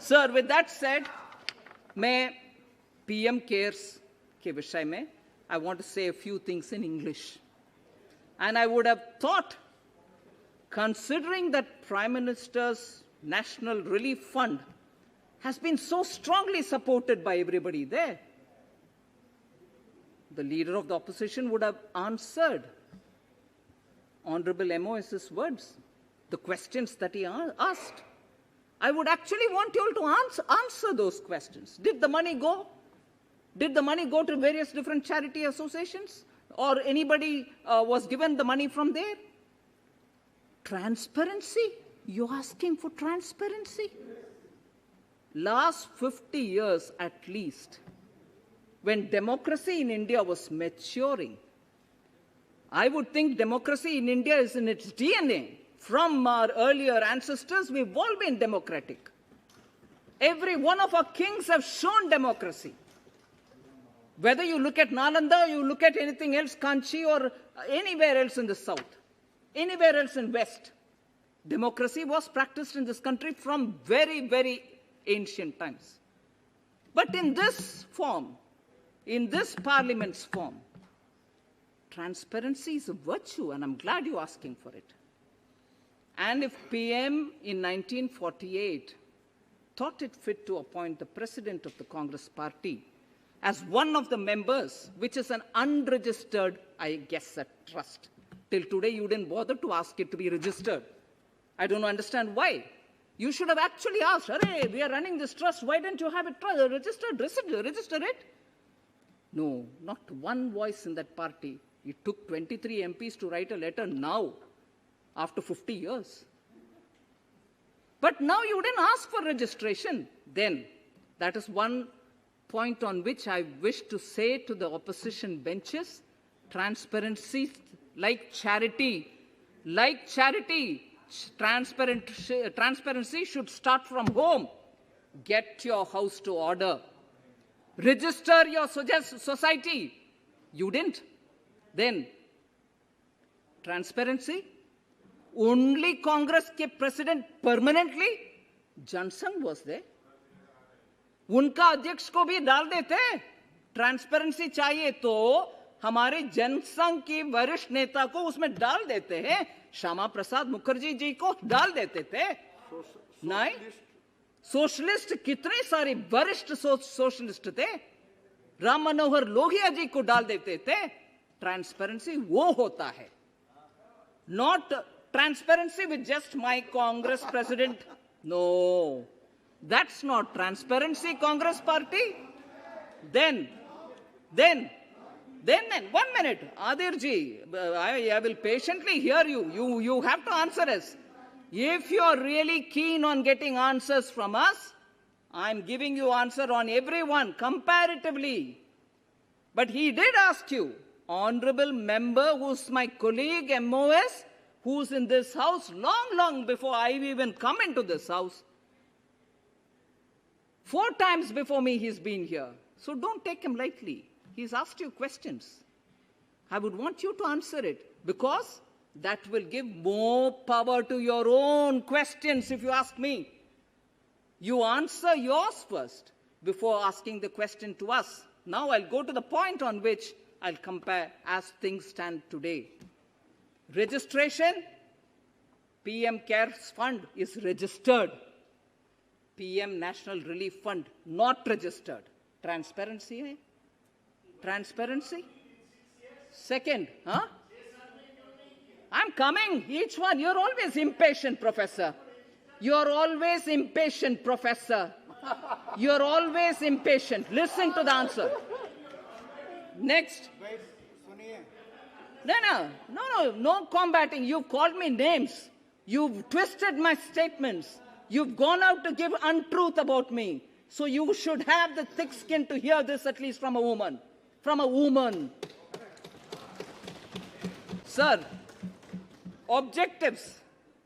Sir, with that said, मैं PM cares के विषय में I want to say a few things in English. And I would have thought, considering that Prime Minister's National Relief Fund has been so strongly supported by everybody there, the leader of the opposition would have answered Honorable MOS's words, the questions that he asked. I would actually want you all to answer those questions. Did the money go? Did the money go to various different charity associations? Or anybody was given the money from there? Transparency? You're asking for transparency? Last 50 years at least, when democracy in India was maturing, I would think democracy in India is in its DNA. From our earlier ancestors, we've all been democratic. Every one of our kings have shown democracy. Whether you look at Nalanda, you look at anything else, Kanchi, or anywhere else in the south, anywhere else in west, democracy was practiced in this country from very, very ancient times. But in this form, in this parliament's form, transparency is a virtue, and I'm glad you're asking for it. And if PM in 1948 thought it fit to appoint the president of the Congress party as one of the members, which is an unregistered, I guess, a trust. Till today, you didn't bother to ask it to be registered. I don't understand why. You should have actually asked, "Arey, we are running this trust, why don't you have it registered? Register it." No, not one voice in that party. It took 23 MPs to write a letter now, after 50 years. But now you didn't ask for registration then. That is one point on which I wish to say to the opposition benches, transparency, like charity, transparency should start from home. Get your house to order. Register your society. You didn't. Then, transparency? Only Congress के president permanently? Jansangh was there. उनका अध्यक्ष को भी डाल देते. Transparency चाहिए तो हमारे जनसंघ की वरिष्ठ नेता को उसमें डाल देते हैं. श्यामा प्रसाद मुखर्जी जी को डाल देते थे. नहीं, सोशलिस्ट कितने सारे वरिष्ठ सोशलिस्ट थे. राम मनोहर लोहिया जी को डाल देते थे. ट्रांसपेरेंसी वो होता है. Not transparency with just my Congress president. No, that's not transparency, Congress party. Then, 1 minute, Adir ji, I will patiently hear you. You have to answer us. If you are really keen on getting answers from us, I'm giving you answer on everyone comparatively. But he did ask you, honorable member, who's my colleague, MOS, who's in this house long before I even come into this house. 4 times before me he's been here. So don't take him lightly. He's asked you questions. I would want you to answer it, because that will give more power to your own questions, if you ask me. You answer yours first before asking the question to us. Now I'll go to the point on which I'll compare as things stand today. Registration, PM Cares Fund is registered. PM National Relief Fund not registered. Transparency, eh? Transparency? Second, huh? I'm coming, each one. You're always impatient, Professor. You're always impatient, Professor. You're always impatient. Listen to the answer. Next. No combating. You've called me names. You've twisted my statements. You've gone out to give untruth about me. So you should have the thick skin to hear this, at least from a woman. From a woman. Sir, objectives,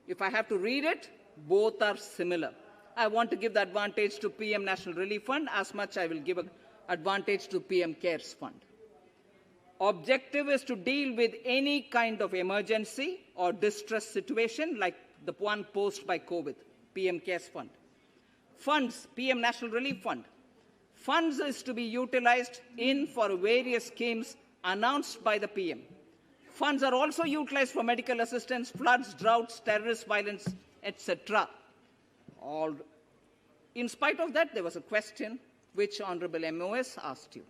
if I have to read it, both are similar. I want to give the advantage to PM National Relief Fund as much I will give an advantage to PM Cares Fund. Objective is to deal with any kind of emergency or distress situation like the one posed by COVID, PM Cares Fund. funds, PM National Relief Fund. Funds is to be utilized for various schemes announced by the PM. Funds are also utilized for medical assistance, floods, droughts, terrorist violence, etc. In spite of that, there was a question which Honorable MOS asked you.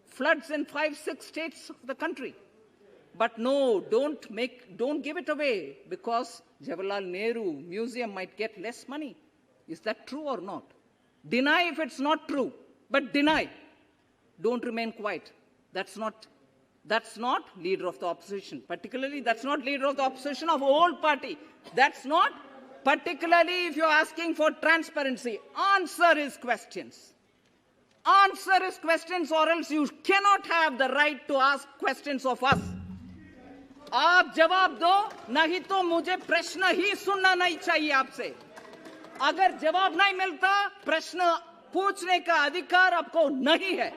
Floods in 5-6 states of the country. But no, don't give it away because Jawaharlal Nehru Museum might get less money. Is that true or not? Deny if it's not true, but deny. Don't remain quiet. That's not leader of the opposition. Particularly, that's not leader of the opposition of old party. That's not, particularly if you're asking for transparency. Answer his questions. Answer his questions or else you cannot have the right to ask questions of us. आप जवाब दो, नहीं तो मुझे प्रश्न ही सुनना नहीं चाहिए आपसे. अगर जवाब नहीं मिलता, प्रश्न पूछने का अधिकार आपको नहीं है.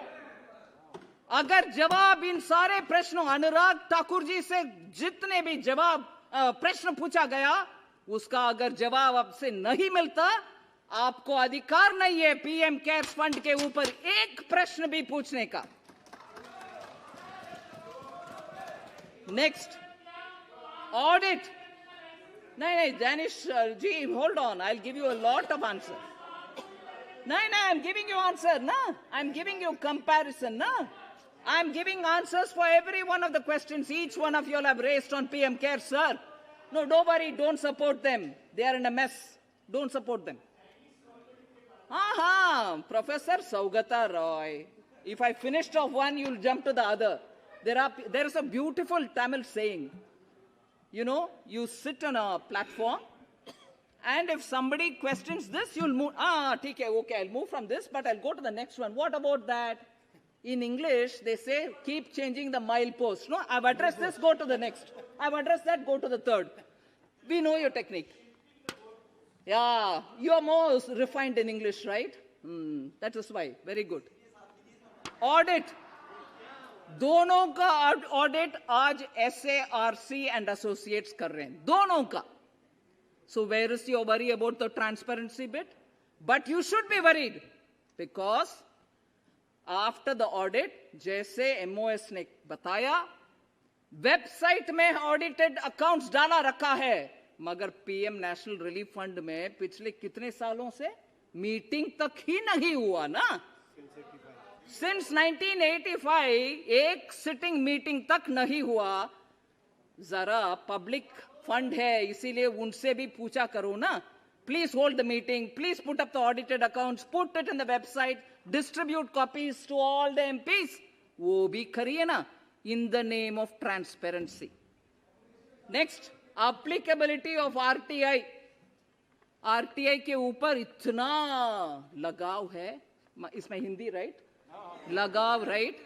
अगर जवाब इन सारे प्रश्नों, अनुराग ठाकुर जी से जितने भी प्रश्न पूछा गया, उसका अगर जवाब आपसे नहीं मिलता, आपको अधिकार नहीं है पीएम केयर्स फंड के ऊपर एक प्रश्न भी पूछने का. Next, audit. नहीं, Danish ji, hold on, I'll give you a lot of answer. नहीं, I'm giving you answer, na? I'm giving you comparison, na? I'm giving answers for every one of the questions each one of you all have raised on PM Care, sir. No, don't worry, don't support them. They are in a mess. Don't support them. Professor Saugata Roy. If I finished off one, you'll jump to the other. There is a beautiful Tamil saying. You know, you sit on a platform, and if somebody questions this, you'll move. Okay, I'll move from this, but I'll go to the next one. What about that? In English, they say, keep changing the milepost. No, I've addressed this, go to the next. I've addressed that, go to the third. We know your technique. Yeah, you're more refined in English, right? That is why. Very good. Audit. दोनों का audit आज SARC and associates कर रहे हैं, दोनों का. So where is your worry about the transparency bit? But you should be worried because after the audit, जैसे MOS ने बताया, वेबसाइट में ऑडिटेड अकाउंट्स डाला रखा है, मगर पीएम नेशनल रिलीफ फंड में पिछले कितने सालों से मीटिंग तक ही नहीं हुआ ना. Since 1985 एक सिटिंग मीटिंग तक नहीं हुआ. जरा पब्लिक फंड है, इसीलिए उनसे भी पूछा करो ना. Please hold the meeting, please put up the audited accounts, put it in the website, distribute copies to all the MPs. वो भी करिए ना, in the name of transparency. Next, applicability of RTI. RTI के ऊपर इतना लगाव है, इसमें हिंदी राइट, लगाव right.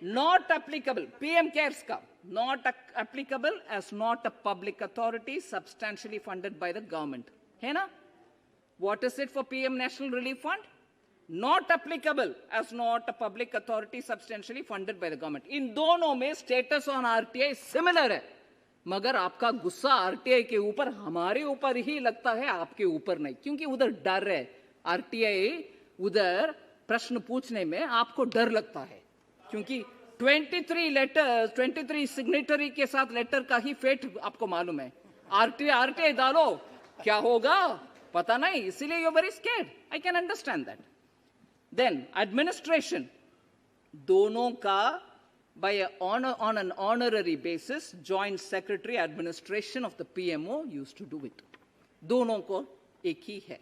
Not applicable. PM Cares का not applicable as not a public authority substantially funded by the government. है ना? What is it for PM National Relief Fund? Not applicable as not a public authority substantially funded by the government. इन दोनों में status on RTI similar है, मगर आपका गुस्सा RTI के ऊपर हमारे ऊपर ही लगता है, आपके ऊपर नहीं, क्योंकि उधर डर है. RTI उधर प्रश्न पूछने में आपको डर लगता है, क्योंकि 23 सिग्नेटरी के साथ लेटर का ही फेट आपको मालूम है. RTI डालो, क्या होगा पता नहीं, इसीलिए you are very scared. I can understand that. Then administration, दोनों का on an honorary basis, joint secretary administration of the PMO used to do it. दोनों को एक ही है.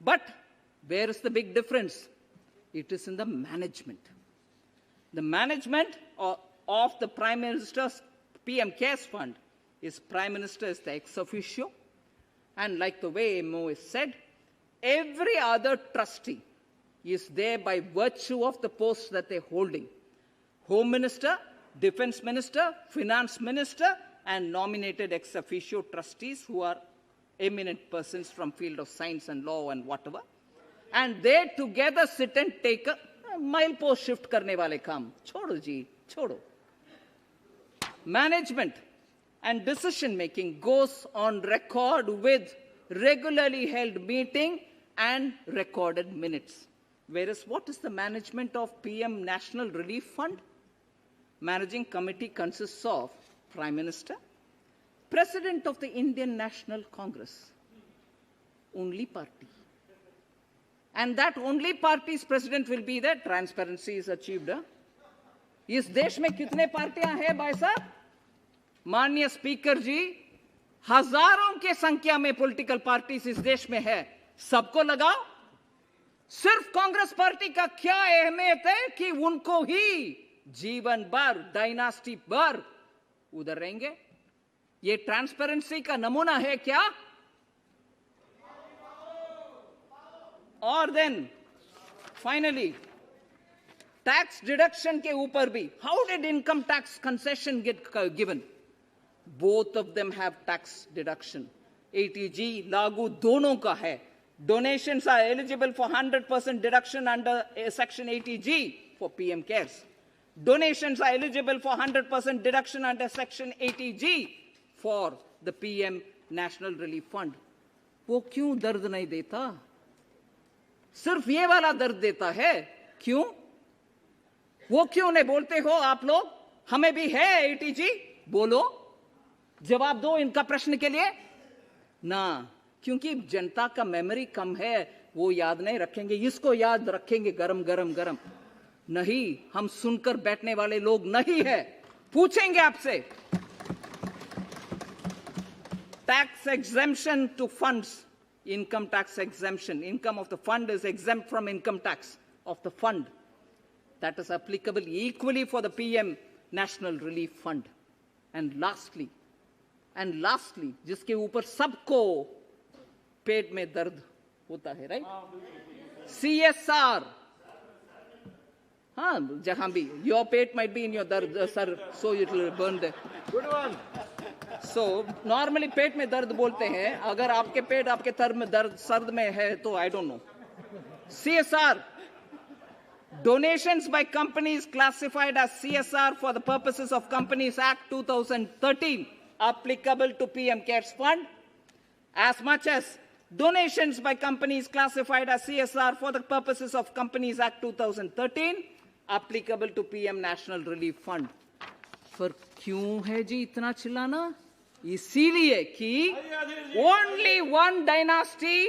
But where is the big difference? It is in the management. The management of the Prime Minister's PM Cares Fund is Prime Minister is the ex officio, and like the way MO is said, every other trustee is there by virtue of the posts that they're holding. Home Minister, Defense Minister, Finance Minister, and nominated ex officio trustees who are eminent persons from field of science and law and whatever. And they together sit and take a milepost shift करने वाले काम. छोड़ो जी, छोड़ो. Management and decision making goes on record with regularly held meeting and recorded minutes. Whereas what is the management of PM National Relief Fund? Managing committee consists of Prime Minister, President of the Indian National Congress, only party. And that only party's president will be there. Transparency is achieved. इस देश में कितने पार्टियां हैं भाई साहब? माननीय speaker जी, हजारों के संख्या में पॉलिटिकल पार्टीज इस देश में है. सबको लगाओ. सिर्फ कांग्रेस पार्टी का क्या अहमियत है कि उनको ही जीवन भर, डायनास्टी भर उधर रहेंगे? ये ट्रांसपेरेंसी का नमूना है क्या? और देन फाइनली टैक्स डिडक्शन के ऊपर भी, how did income tax concession get given? Both of them have tax deduction. ATG लागू दोनों का है. Donations are eligible for 100% deduction under Section 80G for PM CARES. Donations are eligible for 100% deduction under Section 80G for the PM National Relief Fund. वो क्यों दर्द नहीं देता? सिर्फ ये वाला दर्द देता है. क्यों? वो क्यों नहीं बोलते हो आप लोग? हमें भी है ATG. बोलो, जवाब दो इनका प्रश्न के लिए ना. क्योंकि जनता का मेमोरी कम है, वो याद नहीं रखेंगे. इसको याद रखेंगे गरम गरम गरम. नहीं, हम सुनकर बैठने वाले लोग नहीं है. पूछेंगे आपसे. Tax exemption to funds, income tax exemption. Income of the fund is exempt from income tax of the fund. That is applicable equally for the PM National Relief Fund. And lastly, जिसके ऊपर सबको पेट में दर्द होता है, right? CSR. हाँ, जहां भी your pet might be in your dard, sir, so it will burn there. Good one. So normally पेट में दर्द बोलते हैं. अगर आपके पेट आपके सर्द में है तो I don't know. CSR. Donations by companies classified as CSR for the purposes of Companies Act 2013 applicable to PM CARES Fund, as much as donations by companies classified as CSR for the purposes of Companies Act 2013 applicable to PM National Relief Fund. पर क्यों है जी इतना चिल्लाना? इसीलिए कि only one dynasty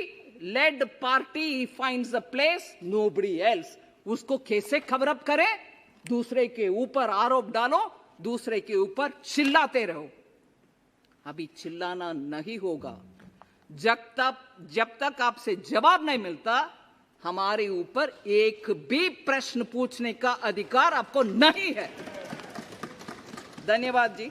led party finds a place, nobody else. उसको कैसे खबर अप करे? दूसरे के ऊपर आरोप डालो, दूसरे के ऊपर चिल्लाते रहो. अभी चिल्लाना नहीं होगा. जब तक आपसे जवाब नहीं मिलता, हमारे ऊपर एक भी प्रश्न पूछने का अधिकार आपको नहीं है. धन्यवाद जी.